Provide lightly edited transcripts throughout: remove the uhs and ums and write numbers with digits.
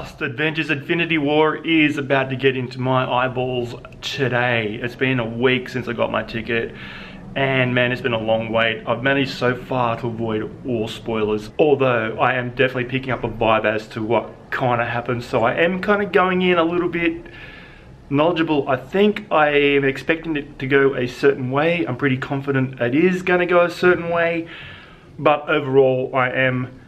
last, Avengers Infinity War is about to get into my eyeballs today. It's been a week since I got my ticket, and man, it's been a long wait. I've managed so far to avoid all spoilers, although I am definitely picking up a vibe as to what kind of happens, so I am kind of going in a little bit knowledgeable. I think I am expecting it to go a certain way. I'm pretty confident it is going to go a certain way, but overall I am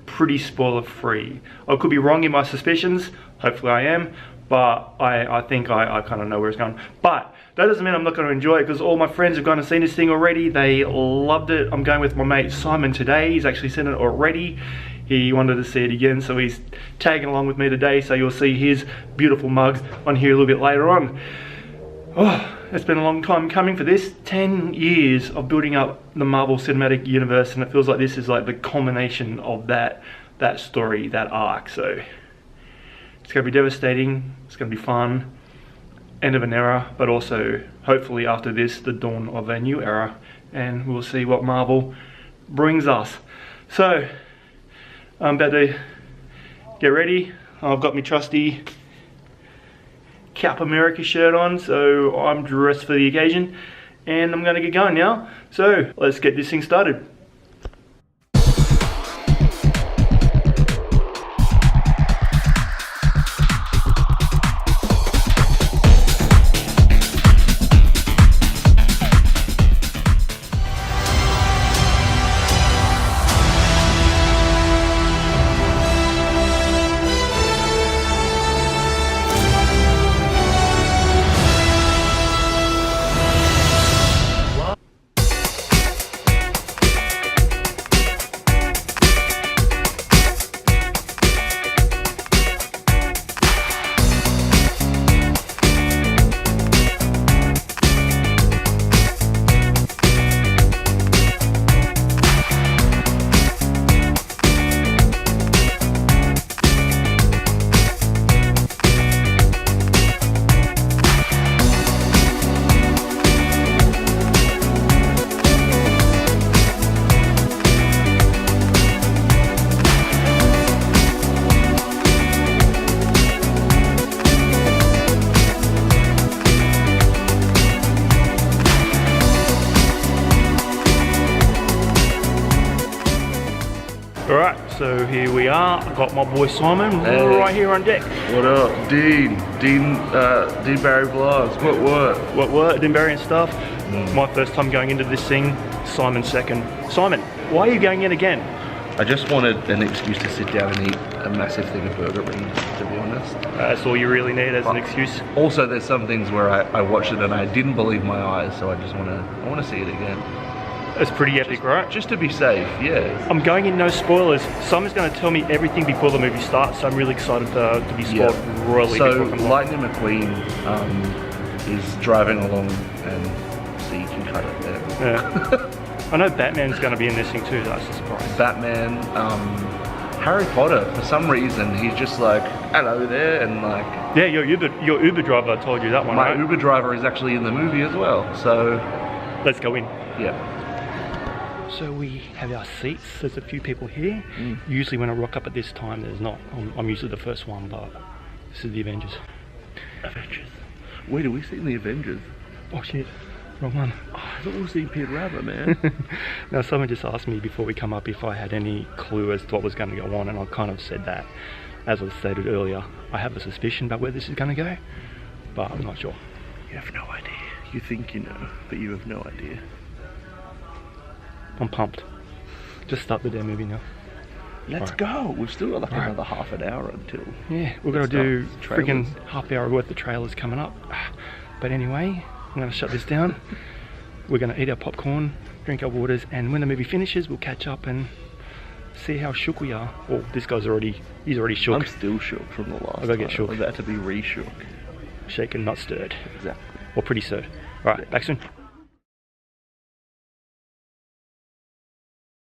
pretty spoiler free. I could be wrong in my suspicions, hopefully I am, but I think I kind of know where it's going. But that doesn't mean I'm not going to enjoy it, because all my friends have gone and seen this thing already. They loved it. I'm going with my mate Simon today. He's actually seen it already. He wanted to see it again, so he's tagging along with me today, so you'll see his beautiful mugs on here a little bit later on. Oh, it's been a long time coming for this. 10 years of building up the Marvel Cinematic Universe, and it feels like this is like the culmination of that story, that arc. So it's going to be devastating, it's going to be fun, end of an era, but also hopefully after this the dawn of a new era, and we'll see what Marvel brings us. So I'm about to get ready. I've got my trusty Cap America shirt on, so I'm dressed for the occasion, and I'm gonna get going now. So let's get this thing started. Alright, so here we are. I've got my boy Simon right here on deck. What up? Dean Barry Vlogs. What work? Dean Barry and stuff. My first time going into this thing, Simon second. Simon, why are you going in again? I just wanted an excuse to sit down and eat a massive thing of Burger Rings, to be honest. That's all you really need as an excuse. Also, there's some things where I watched it and I didn't believe my eyes, so I just want to see it again. It's pretty epic, right? Just to be safe, yeah. I'm going in no spoilers. Simon's going to tell me everything before the movie starts, so I'm really excited to be spoiled royally. So Lightning McQueen is driving along, and so you can cut it there. Yeah. I know Batman's going to be in this thing too. That's a surprise. Batman, Harry Potter. For some reason, he's just like, hello there, and like. Yeah, your Uber driver told you that one. My right? Uber driver is actually in the movie as well. So let's go in. Yeah. So we have our seats. There's a few people here. Usually when I rock up at this time, there's not. I'm usually the first one, but this is the Avengers. Avengers. Wait, have we seen the Avengers? Oh shit, wrong one. Oh, I thought we've seen Peter Rabbit, man. Now someone just asked me before we come up if I had any clue as to what was going to go on, and I kind of said that. As I stated earlier, I have a suspicion about where this is going to go, but I'm not sure. You have no idea. You think you know, but you have no idea. I'm pumped. Just start the damn movie now. Let's go. We've still got like another half an hour until. Yeah, we're going to do freaking half hour worth of trailers coming up. But anyway, I'm going to shut this down. We're going to eat our popcorn, drink our waters, and when the movie finishes, we'll catch up and see how shook we are. Well, this guy's he's already shook. I'm still shook from the last I gotta get shook. I'm about to be re-shook. Shaken, not stirred. Exactly. Or pretty stirred. Alright, back soon.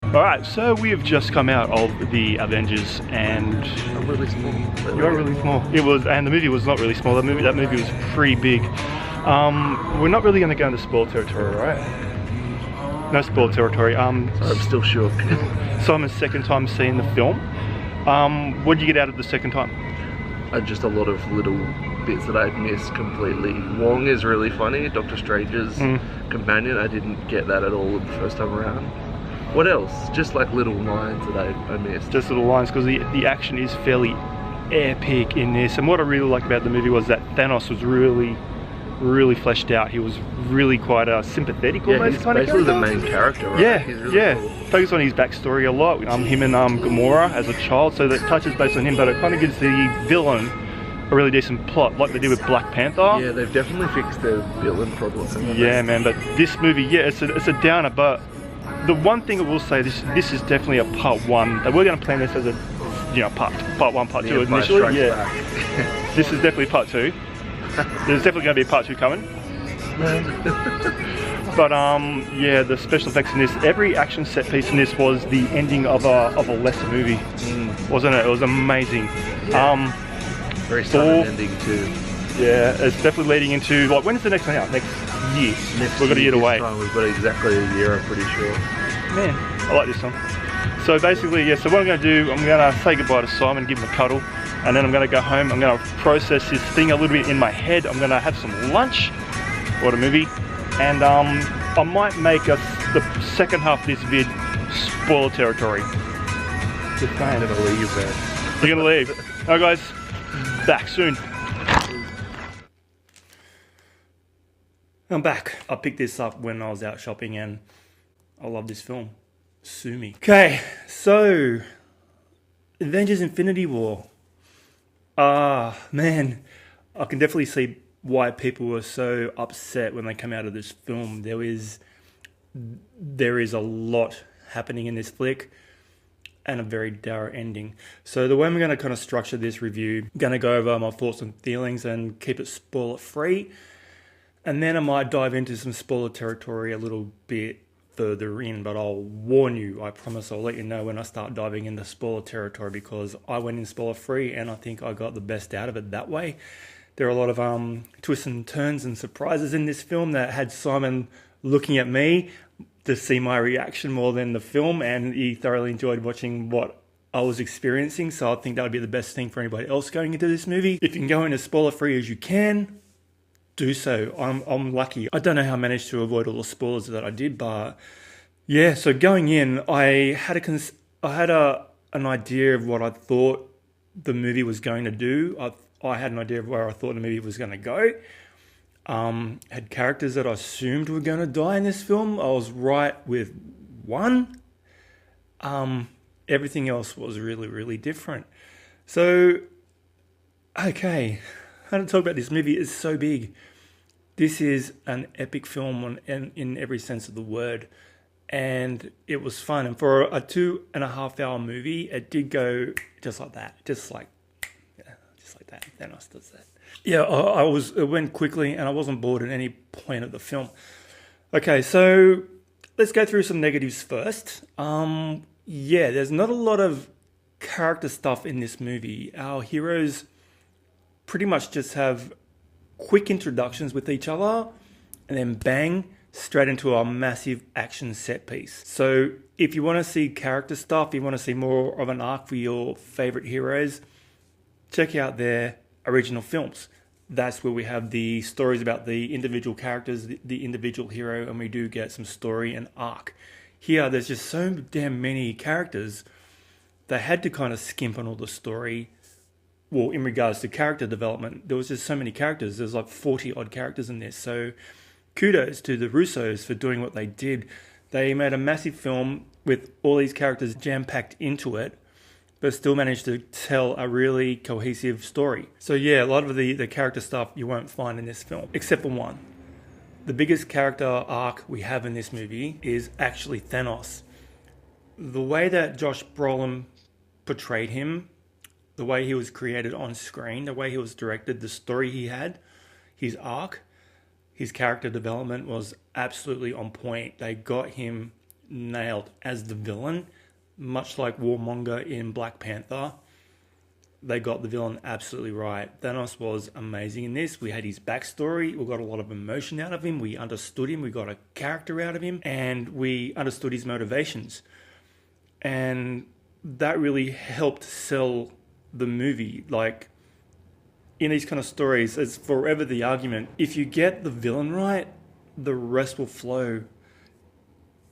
Alright, so we have just come out of the Avengers, and I'm really small. You're really small. It was, and the movie was not really small. That movie was pretty big. We're not really going to go into spoil territory, right? No spoil territory. I'm still shook. Simon's second time seeing the film. What did you get out of the second time? Just a lot of little bits that I'd missed completely. Wong is really funny. Doctor Strange's companion, I didn't get that at all the first time around. What else? Just like little lines that I missed. Just little lines, because the action is fairly epic in this. And what I really liked about the movie was that Thanos was really fleshed out. He was really quite sympathetic, almost he's kind of basically character. the main character, right? Yeah, He's really cool. Focus on his backstory a lot. Him and Gamora as a child, so that touches based on him, but it kind of gives the villain a really decent plot, like they did with Black Panther. Yeah, they've definitely fixed their villain problem. Yeah, man. But this movie, it's a downer. But the one thing I will say, this is definitely a part one. They were going to plan this as a part one, part two initially. Yeah, this is definitely part two. There's definitely going to be a part two coming. But yeah, the special effects in this, every action set piece in this was the ending of a lesser movie, wasn't it? It was amazing. Yeah. Very sudden ending too. Yeah, it's definitely leading into, like, when is the next one out? Next year. We've got a year to wait. We've got exactly a year, I'm pretty sure. Man, I like this one. So basically, so what I'm going to do, I'm going to say goodbye to Simon, give him a cuddle, and then I'm going to go home. I'm going to process this thing a little bit in my head. I'm going to have some lunch, watch a movie, and I might make the second half of this vid spoiler territory. Just saying. I'm going to leave there. You're going to leave. Alright guys, back soon. I'm back. I picked this up when I was out shopping and I love this film. Sue me. Okay, so Avengers Infinity War. Man, I can definitely see why people were so upset when they come out of this film. There is a lot happening in this flick and a very dour ending. So the way I'm going to kind of structure this review, I'm going to go over my thoughts and feelings and keep it spoiler free. And then I might dive into some spoiler territory a little bit further in, but I'll warn you, I promise I'll let you know when I start diving into spoiler territory, because I went in spoiler free and I think I got the best out of it that way. There are a lot of twists and turns and surprises in this film that had Simon looking at me to see my reaction more than the film, and he thoroughly enjoyed watching what I was experiencing, so I think that would be the best thing for anybody else going into this movie. If you can go in as spoiler free as you can, do so. I'm lucky. I don't know how I managed to avoid all the spoilers that I did, but yeah. So going in, I had an idea of what I thought the movie was going to do. I had an idea of where I thought the movie was going to go. Had characters that I assumed were going to die in this film. I was right with one. Everything else was really different. So, okay. How to talk about this movie is so big. This is an epic film in every sense of the word, and it was fun. And for a 2.5 hour movie, it did go just like that, just like that. Thanos does that. Yeah, it went quickly, and I wasn't bored at any point of the film. Okay, so let's go through some negatives first. Yeah, there's not a lot of character stuff in this movie. Our heroes pretty much just have quick introductions with each other and then bang, straight into a massive action set piece. So if you want to see character stuff, you want to see more of an arc for your favorite heroes, check out their original films. That's where we have the stories about the individual characters, the individual hero, and we do get some story and arc. Here, there's just so damn many characters, they had to kind of skimp on all the story. Well, in regards to character development, there was just so many characters. There's like 40 odd characters in this. So kudos to the Russos for doing what they did. They made a massive film with all these characters jam-packed into it, but still managed to tell a really cohesive story. So yeah, a lot of the character stuff you won't find in this film, except for one. The biggest character arc we have in this movie is actually Thanos. The way that Josh Brolin portrayed him, the way he was created on screen, the way he was directed, the story he had, his arc, his character development was absolutely on point. They got him nailed as the villain, much like Warmonger in Black Panther. They got the villain absolutely right. Thanos was amazing in this. We had his backstory. We got a lot of emotion out of him. We understood him. We got a character out of him. And we understood his motivations. And that really helped sell the movie. Like, in these kind of stories, it's forever the argument. If you get the villain right, the rest will flow.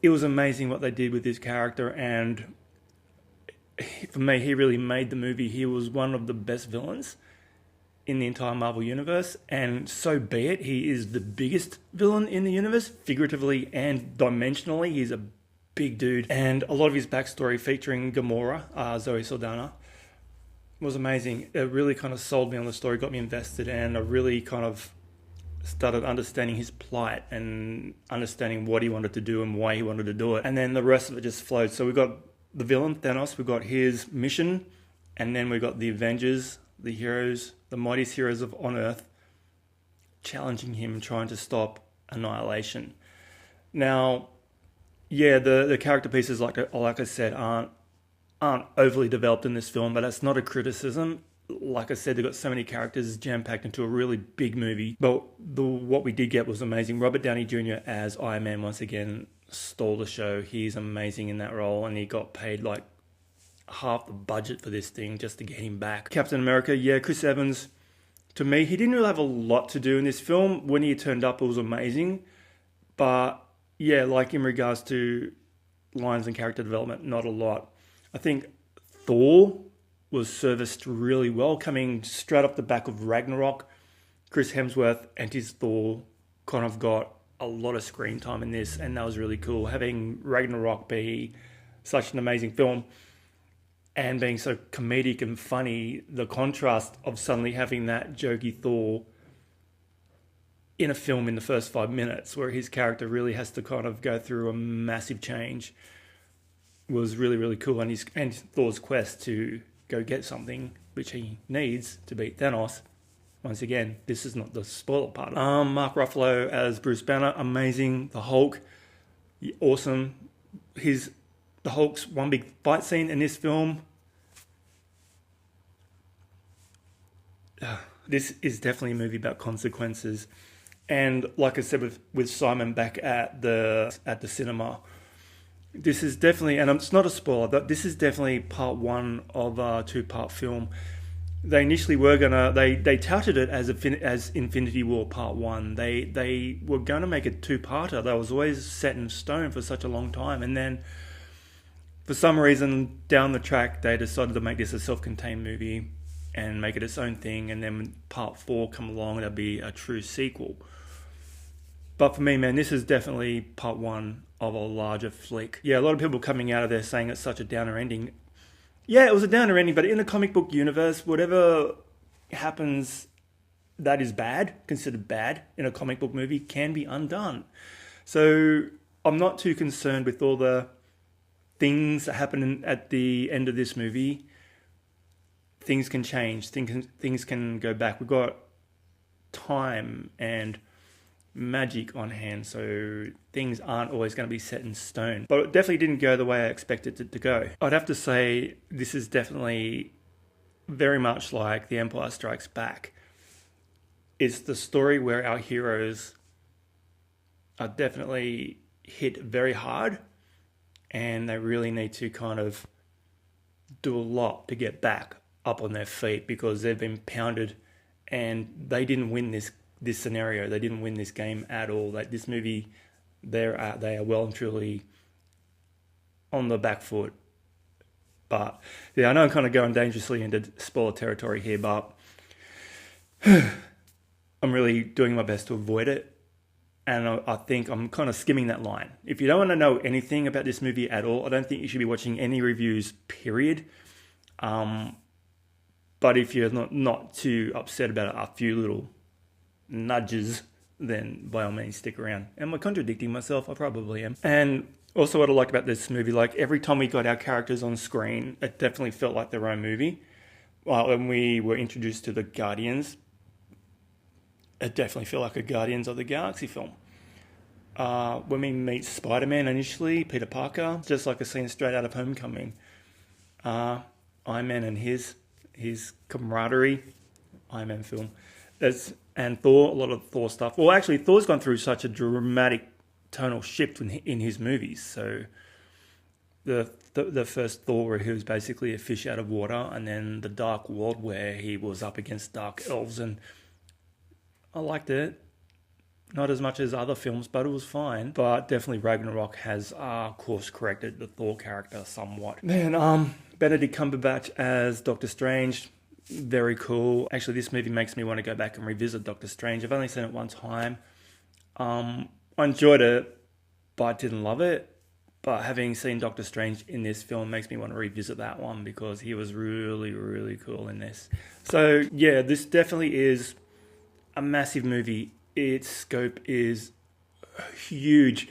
It was amazing what they did with this character, and for me, he really made the movie. He was one of the best villains in the entire Marvel Universe, and so be it. He is the biggest villain in the universe, figuratively and dimensionally. He's a big dude, and a lot of his backstory featuring Gamora, Zoe Saldana, was amazing. It really kind of sold me on the story, got me invested, and I really kind of started understanding his plight and understanding what he wanted to do and why he wanted to do it. And then the rest of it just flowed. So we got the villain, Thanos, we got his mission, and then we got the Avengers, the heroes, the mightiest heroes on Earth, challenging him, trying to stop Annihilation. Now, yeah, the character pieces, like I said, aren't overly developed in this film, but that's not a criticism. Like I said, they've got so many characters jam-packed into a really big movie. But what we did get was amazing. Robert Downey Jr. as Iron Man once again stole the show. He's amazing in that role, and he got paid like half the budget for this thing just to get him back. Captain America, yeah, Chris Evans. To me, he didn't really have a lot to do in this film. When he turned up, it was amazing. But yeah, like in regards to lines and character development, not a lot. I think Thor was serviced really well, coming straight off the back of Ragnarok. Chris Hemsworth and his Thor kind of got a lot of screen time in this, and that was really cool. Having Ragnarok be such an amazing film and being so comedic and funny, the contrast of suddenly having that jokey Thor in a film in the first 5 minutes, where his character really has to kind of go through a massive change, was really, really cool. And Thor's quest to go get something which he needs to beat Thanos. Once again, this is not the spoiler part. Mark Ruffalo as Bruce Banner, amazing. The Hulk, awesome. The Hulk's one big fight scene in this film. This is definitely a movie about consequences. And like I said with Simon back at the cinema, this is definitely, and it's not a spoiler, but this is definitely part one of a two-part film. They initially were they touted it as Infinity War Part 1. They were gonna make a two-parter. That was always set in stone for such a long time, and then for some reason down the track they decided to make this a self-contained movie and make it its own thing. And then when Part 4 come along, it'll be a true sequel. But for me, man, this is definitely part one of a larger flick. Yeah, a lot of people coming out of there saying it's such a downer ending. Yeah, it was a downer ending, but in the comic book universe, whatever happens that is bad, considered bad in a comic book movie, can be undone. So I'm not too concerned with all the things that happen at the end of this movie. Things can change. Things can go back. We've got time and magic on hand, so things aren't always going to be set in stone. But it definitely didn't go the way I expected it to go. I'd have to say this is definitely very much like The Empire Strikes Back. It's the story where our heroes are definitely hit very hard, and they really need to kind of do a lot to get back up on their feet, because they've been pounded and they didn't win this scenario. They didn't win this game at all. Like this movie, they are well and truly on the back foot. But yeah, I know I'm kind of going dangerously into spoiler territory here, but I'm really doing my best to avoid it. And I think I'm kind of skimming that line. If you don't want to know anything about this movie at all, I don't think you should be watching any reviews, period. But if you're not too upset about a few little nudges, then by all means stick around. Am I contradicting myself? I probably am. And also what I like about this movie, like every time we got our characters on screen, it definitely felt like their own movie. When we were introduced to the Guardians, it definitely felt like a Guardians of the Galaxy film. When we meet Spider-Man initially, Peter Parker, just like a scene straight out of Homecoming. Iron Man and his camaraderie, Iron Man film. And Thor, a lot of Thor stuff. Well, actually, Thor's gone through such a dramatic tonal shift in his movies. So the first Thor, where he was basically a fish out of water, and then the Dark World, where he was up against dark elves, and I liked it. Not as much as other films, but it was fine. But definitely Ragnarok has course corrected the Thor character somewhat. Then Benedict Cumberbatch as Doctor Strange, very cool. Actually, this movie makes me want to go back and revisit Doctor Strange. I've only seen it one time. I enjoyed it, but didn't love it. But having seen Doctor Strange in this film makes me want to revisit that one because he was really, really cool in this. So yeah, this definitely is a massive movie. Its scope is huge.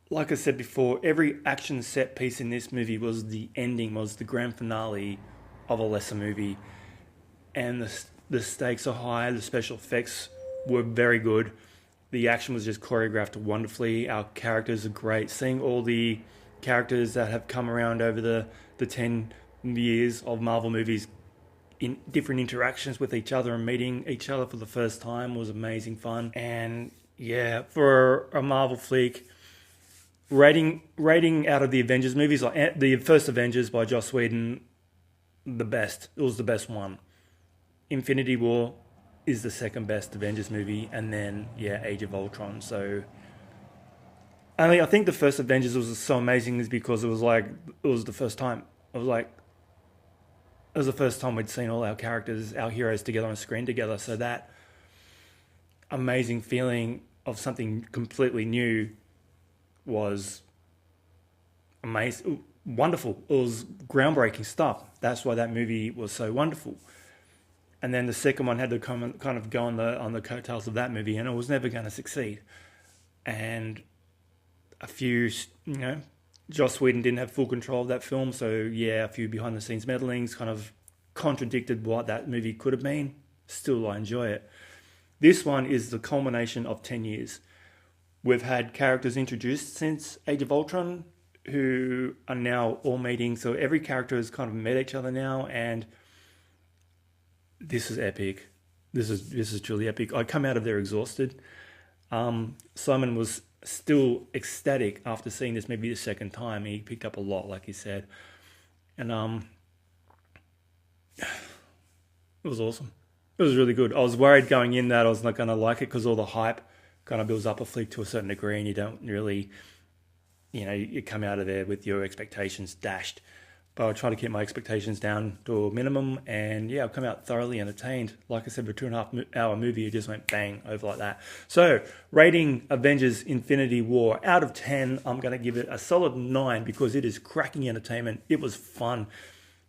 Like I said before, every action set piece in this movie was the ending, was the grand finale of a lesser movie. And the stakes are high, the special effects were very good. The action was just choreographed wonderfully. Our characters are great. Seeing all the characters that have come around over the 10 years of Marvel movies in different interactions with each other and meeting each other for the first time was amazing fun. And yeah, for a Marvel flick, rating out of the Avengers movies, like the first Avengers by Joss Whedon, the best. It was the best one. Infinity War is the second best Avengers movie, and then yeah, Age of Ultron. So I think the first Avengers was so amazing is because it was the first time. It was the first time we'd seen all our characters, our heroes together on screen together. So that amazing feeling of something completely new was amazing, wonderful. It was groundbreaking stuff. That's why that movie was so wonderful. And then the second one had to kind of go on the coattails of that movie, and it was never going to succeed. And a few, Joss Whedon didn't have full control of that film, so yeah, a few behind-the-scenes meddlings kind of contradicted what that movie could have been. Still, I enjoy it. This one is the culmination of 10 years. We've had characters introduced since Age of Ultron who are now all meeting, so every character has kind of met each other now, and this is epic. This is truly epic. I come out of there exhausted. Simon was still ecstatic after seeing this maybe the second time. He picked up a lot, like he said, and it was awesome. It was really good. I was worried going in that I was not going to like it because all the hype kind of builds up a flick to a certain degree, and you don't really, you come out of there with your expectations dashed. But I try to keep my expectations down to a minimum, and yeah, I've come out thoroughly entertained. Like I said, for a 2.5 hour movie, it just went bang over like that. So, rating Avengers Infinity War out of 10, I'm going to give it a solid 9 because it is cracking entertainment. It was fun.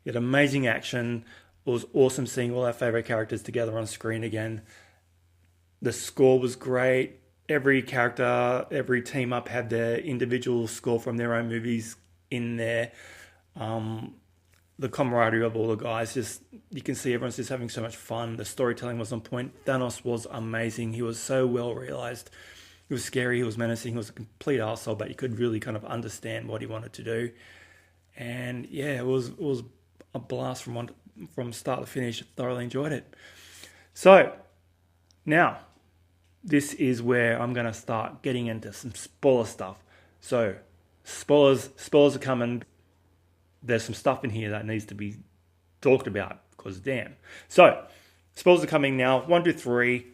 It had amazing action. It was awesome seeing all our favourite characters together on screen again. The score was great. Every character, every team up had their individual score from their own movies in there. The camaraderie of all the guys, you can see everyone's just having so much fun. The storytelling was on point. Thanos was amazing. He was so well realized. He was scary, he was menacing, he was a complete arsehole, but you could really kind of understand what he wanted to do. And yeah, it was a blast from start to finish. Thoroughly enjoyed it. So now this is where I'm going to start getting into some spoiler stuff. So spoilers are coming. There's some stuff in here that needs to be talked about because damn. So, spoilers are coming now. 1, 2, 3.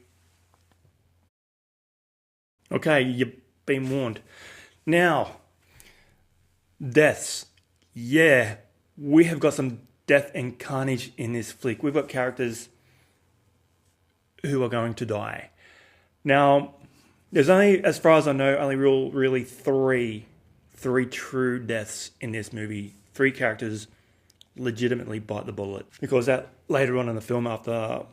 Okay, you've been warned. Now, deaths. Yeah, we have got some death and carnage in this flick. We've got characters who are going to die. Now, there's only, as far as I know, only really three true deaths in this movie. 3 characters legitimately bite the bullet. Because that later on in the film, after, I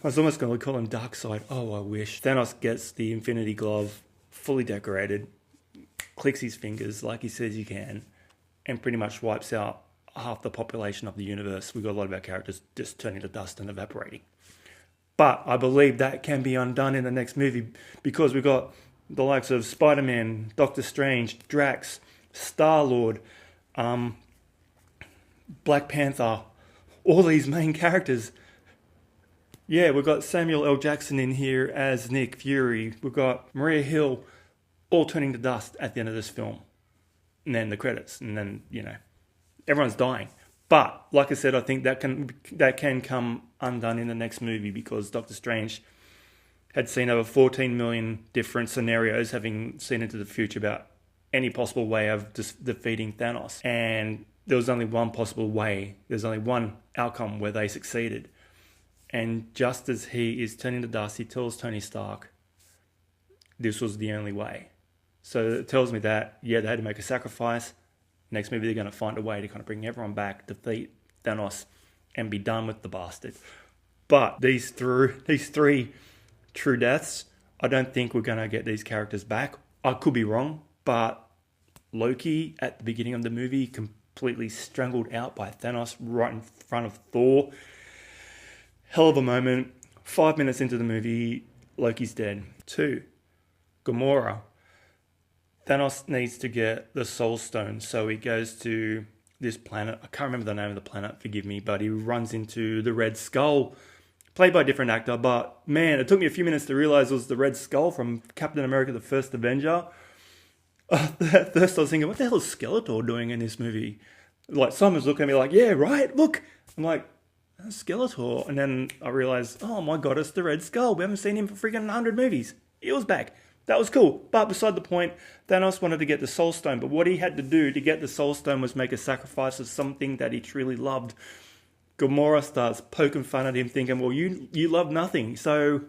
was almost going to call him Darkseid. Oh, I wish. Thanos gets the Infinity Glove fully decorated, clicks his fingers like he says he can, and pretty much wipes out half the population of the universe. We've got a lot of our characters just turning to dust and evaporating. But I believe that can be undone in the next movie because we've got the likes of Spider-Man, Doctor Strange, Drax, Star-Lord, Black Panther, all these main characters. Yeah, we've got Samuel L. Jackson in here as Nick Fury. We've got Maria Hill all turning to dust at the end of this film. and then the credits, and then, everyone's dying. But like I said, I think that can come undone in the next movie, because Doctor Strange had seen over 14 million different scenarios, having seen into the future about any possible way of defeating Thanos. And there was only one possible way. There's only one outcome where they succeeded. And just as he is turning to dust, he tells Tony Stark, this was the only way. So it tells me that, they had to make a sacrifice. Next movie, they're going to find a way to kind of bring everyone back, defeat Thanos, and be done with the bastard. But these three true deaths, I don't think we're going to get these characters back. I could be wrong, but Loki, at the beginning of the movie, completely strangled out by Thanos right in front of Thor. Hell of a moment. 5 minutes into the movie, Loki's dead. 2, Gamora. Thanos needs to get the Soul Stone, so he goes to this planet. I can't remember the name of the planet, forgive me, but he runs into the Red Skull, played by a different actor. But man, it took me a few minutes to realize it was the Red Skull from Captain America: The First Avenger. At first I was thinking, what the hell is Skeletor doing in this movie? Like, someone's looking at me like, yeah, right, look. I'm like, Skeletor. And then I realized, oh my god, it's the Red Skull. We haven't seen him for freaking 100 movies. He was back. That was cool. But beside the point, Thanos wanted to get the Soul Stone. But what he had to do to get the Soul Stone was make a sacrifice of something that he truly loved. Gamora starts poking fun at him, thinking, well, you love nothing. So,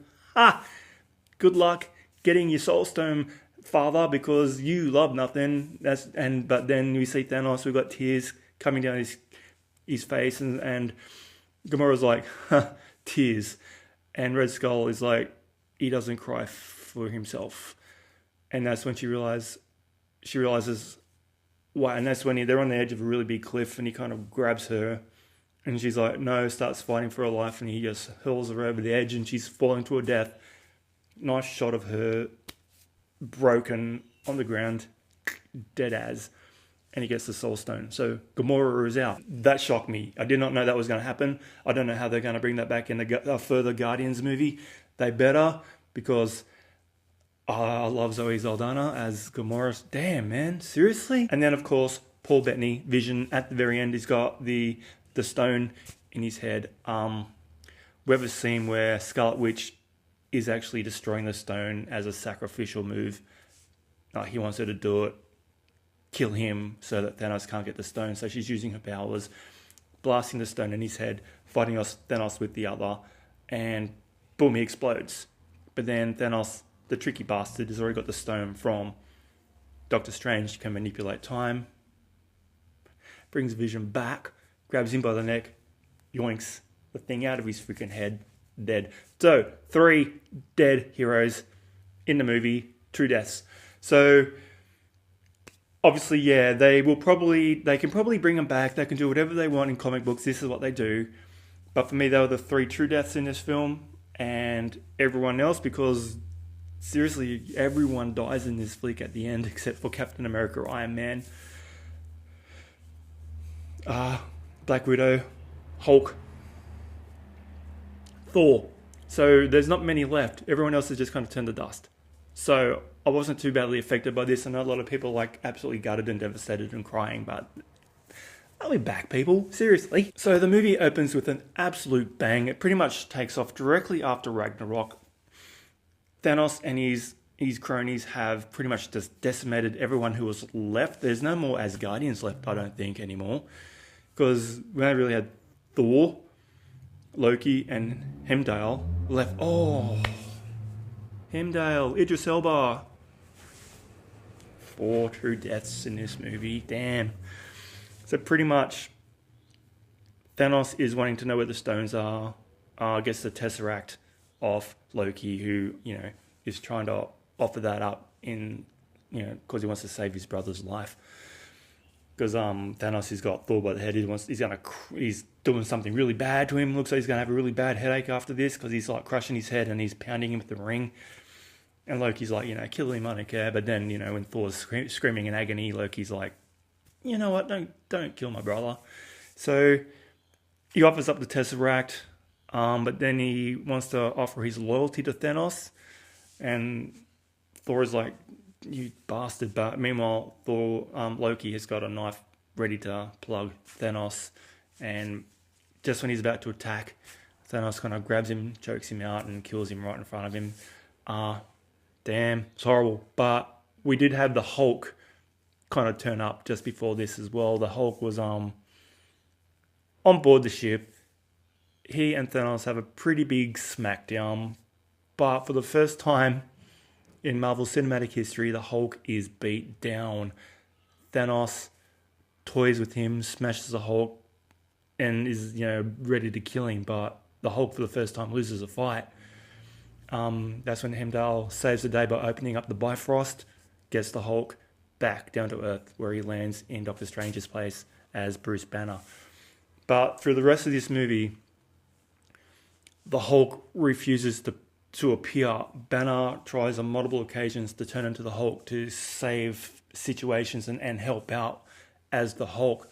good luck getting your Soul Stone, father, because you love nothing. But then we see Thanos, we've got tears coming down his face, and Gamora's like, tears. And Red Skull is like, he doesn't cry for himself. And that's when she realizes why. And that's when they're on the edge of a really big cliff, and he kind of grabs her, and she's like, no, starts fighting for her life, and he just hurls her over the edge, and she's falling to her death. Nice shot of her broken on the ground, dead as, and he gets the Soul Stone. So Gamora is out. That shocked me. I did not know that was going to happen. I don't know how they're going to bring that back in a further Guardians movie. They better, because I love Zoe Saldana as Gamora. Damn, man, seriously? And then, of course, Paul Bettany, Vision, at the very end, he's got the stone in his head. We have a scene where Scarlet Witch is actually destroying the stone as a sacrificial move. He wants her to do it, kill him so that Thanos can't get the stone. So she's using her powers, blasting the stone in his head, fighting Thanos with the other, and boom, he explodes. But then Thanos, the tricky bastard, has already got the stone from Doctor Strange, can manipulate time, brings Vision back, grabs him by the neck, yoinks the thing out of his freaking head, dead. So, 3 dead heroes in the movie, true deaths. So, obviously, they can probably bring them back. They can do whatever they want in comic books. This is what they do. But for me, they were the 3 true deaths in this film, and everyone else, because seriously, everyone dies in this flick at the end except for Captain America, Iron Man, Black Widow, Hulk, Thor. So there's not many left. Everyone else has just kind of turned to dust. So I wasn't too badly affected by this. I know a lot of people absolutely gutted and devastated and crying, but I'll be back, people. Seriously. So the movie opens with an absolute bang. It pretty much takes off directly after Ragnarok. Thanos and his cronies have pretty much just decimated everyone who was left. There's no more Asgardians left, I don't think, anymore. Because we only really had Thor, Loki, and Heimdall left. Oh, Heimdall, Idris Elba. 4 true deaths in this movie. Damn. So pretty much, Thanos is wanting to know where the stones are. Gets the Tesseract off Loki, who, is trying to offer that up because he wants to save his brother's life. Because Thanos has got Thor by the head. He's doing something really bad to him. Looks like he's gonna have a really bad headache after this, because he's like crushing his head and he's pounding him with the ring. And Loki's like, kill him, I don't care. But then, when Thor's screaming in agony, Loki's like, you know what? Don't kill my brother. So he offers up the Tesseract, but then he wants to offer his loyalty to Thanos, and Thor is like, you bastard. But meanwhile, Thor, Loki has got a knife ready to plug Thanos, and just when he's about to attack, Thanos kind of grabs him, chokes him out, and kills him right in front of him. Damn, it's horrible. But we did have the Hulk kind of turn up just before this as well. The Hulk was on board the ship. He and Thanos have a pretty big smackdown, but for the first time in Marvel Cinematic history, the Hulk is beat down. Thanos toys with him, smashes the Hulk, and is, ready to kill him, but the Hulk for the first time loses a fight. That's when Heimdall saves the day by opening up the Bifrost, gets the Hulk back down to Earth, where he lands in Doctor Strange's place as Bruce Banner. But through the rest of this movie, the Hulk refuses to appear. Banner tries on multiple occasions to turn into the Hulk to save situations and help out as the Hulk.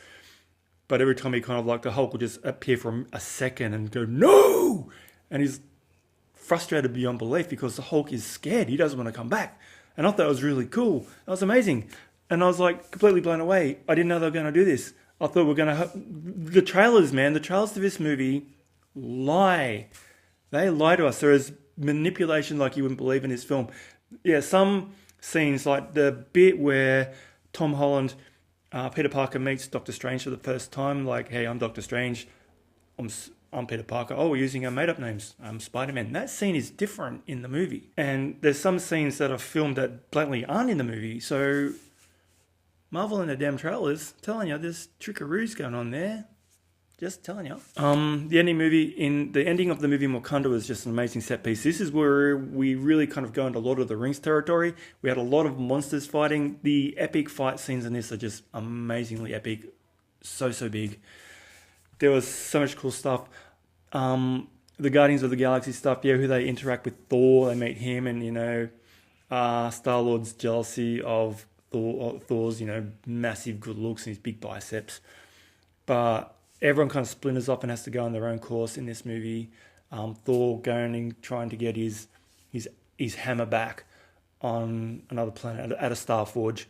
But every time he the Hulk will just appear for a second and go, no! And he's frustrated beyond belief because the Hulk is scared. He doesn't want to come back. And I thought it was really cool. That was amazing. And I was completely blown away. I didn't know they were going to do this. I thought we were going to... The trailers to this movie lie. They lie to us. There is manipulation like you wouldn't believe in this film. Yeah, some scenes, like the bit where Tom Holland, Peter Parker meets Doctor Strange for the first time. Hey, I'm Doctor Strange. I'm Peter Parker. Oh, we're using our made-up names. I'm Spider-Man. That scene is different in the movie. And there's some scenes that are filmed that blatantly aren't in the movie. So Marvel and the damn trailers telling you there's trickeroos going on there. Just telling you. The ending of the movie in Wakanda was just an amazing set piece. This is where we really kind of go into Lord of the Rings territory. We had a lot of monsters fighting. The epic fight scenes in this are just amazingly epic. So big. There was so much cool stuff. The Guardians of the Galaxy stuff, who they interact with Thor. They meet him and, Star-Lord's jealousy of Thor's, massive good looks and his big biceps. But everyone kind of splinters off and has to go on their own course in this movie. Thor going and trying to get his hammer back on another planet at a Starforge,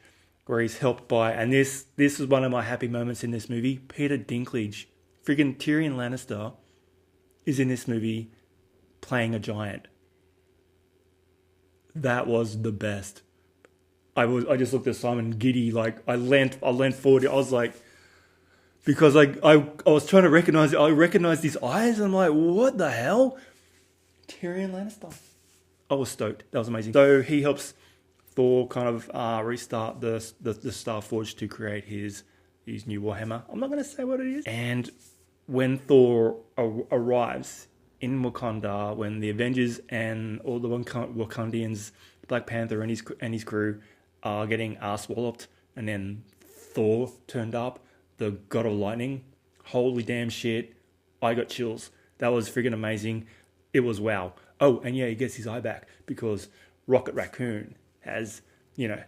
where he's helped by, and this is one of my happy moments in this movie, Peter Dinklage. Friggin' Tyrion Lannister is in this movie playing a giant. That was the best. I just looked at Simon giddy, I leant forward. I was because I was trying to recognize it. I recognized his eyes, and I'm like, what the hell? Tyrion Lannister. I was stoked. That was amazing. So he helps Thor kind of restart the Starforge to create his new Warhammer. I'm not going to say what it is. And when Thor arrives in Wakanda, when the Avengers and all the Wakandians, Black Panther and his crew are getting ass-walloped, and then Thor turned up, the God of Lightning. Holy damn shit. I got chills. That was friggin' amazing. It was wow. Oh, and he gets his eye back because Rocket Raccoon has,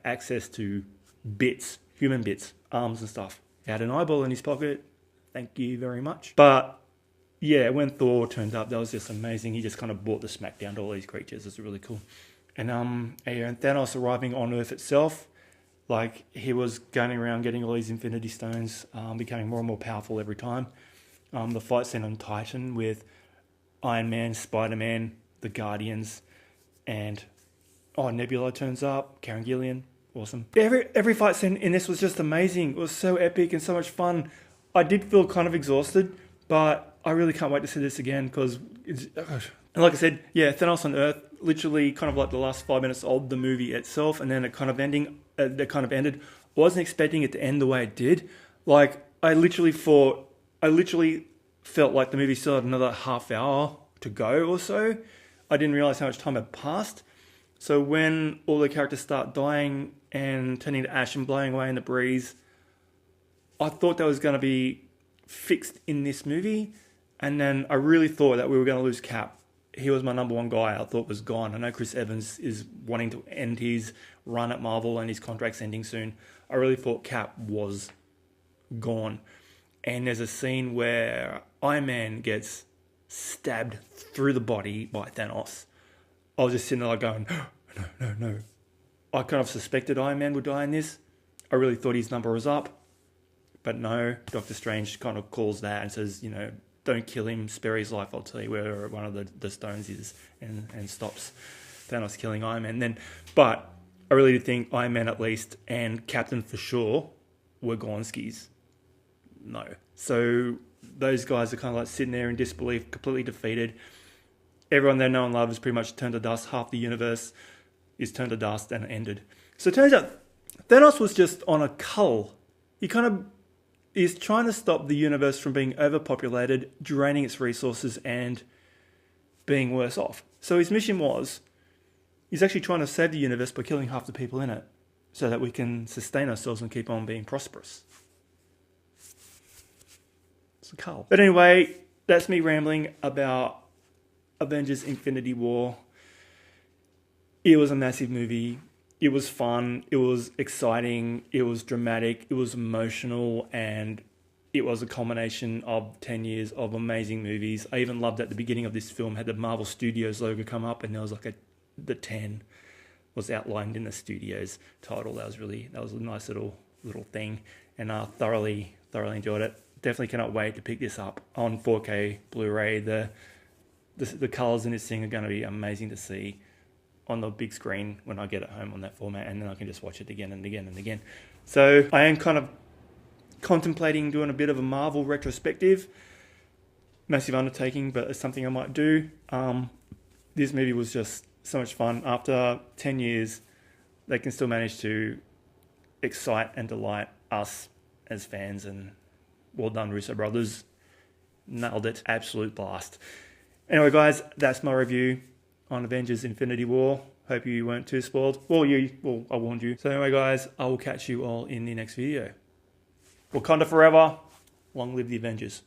access to bits, human bits, arms and stuff. He had an eyeball in his pocket. Thank you very much. But when Thor turned up, that was just amazing. He just kind of brought the smackdown to all these creatures. It's really cool. And Thanos arriving on Earth itself, he was going around getting all these Infinity Stones, becoming more and more powerful every time. The fight scene on Titan with Iron Man, Spider-Man, the Guardians, and Nebula turns up, Karen Gillian, awesome. Every fight scene in this was just amazing. It was so epic and so much fun. I did feel kind of exhausted, but I really can't wait to see this again because it's... And like I said, Thanos on Earth, literally kind of the last 5 minutes of the movie itself, and then it kind of ended. I wasn't expecting it to end the way it did. I literally felt like the movie still had another half hour to go or so. I didn't realize how much time had passed. So when all the characters start dying and turning to ash and blowing away in the breeze, I thought that was going to be fixed in this movie. And then I really thought that we were going to lose Cap. He was my number one guy I thought was gone. I know Chris Evans is wanting to end his run at Marvel and his contract's ending soon. I really thought Cap was gone. And there's a scene where Iron Man gets stabbed through the body by Thanos. I was just sitting there going, no. I kind of suspected Iron Man would die in this. I really thought his number was up. But no, Doctor Strange kind of calls that and says, you know, don't kill him, spare his life, I'll tell you where one of the stones is, and stops Thanos killing Iron Man. But I really did think Iron Man at least, and Captain for sure, were Gonskis. No. So those guys are kind of like sitting there in disbelief, completely defeated. Everyone they know and love is pretty much turned to dust. Half the universe is turned to dust and ended. So it turns out Thanos was just on a cull. He kind of is trying to stop the universe from being overpopulated, draining its resources, and being worse off. So his mission was, he's actually trying to save the universe by killing half the people in it, so that we can sustain ourselves and keep on being prosperous. It's a cull. But anyway, that's me rambling about Avengers Infinity War. It was a massive movie. It was fun, it was exciting, it was dramatic, it was emotional, and it was a culmination of 10 years of amazing movies. I even loved at the beginning of this film had the Marvel Studios logo come up, and there was like the 10 was outlined in the studios title. That was a nice little thing, and I thoroughly enjoyed it. Definitely cannot wait to pick this up on 4K Blu-ray. The colours in this thing are going to be amazing to see on the big screen when I get it home on that format, and then I can just watch it again and again and again. So I am kind of contemplating doing a bit of a Marvel retrospective. Massive undertaking, but it's something I might do. This movie was just so much fun. After 10 years, they can still manage to excite and delight us as fans, and well done, Russo brothers. Nailed it. Absolute blast. Anyway, guys, that's my review on Avengers Infinity War. Hope you weren't too spoiled. Well, I warned you. So anyway, guys, I will catch you all in the next video. Wakanda forever. Long live the Avengers.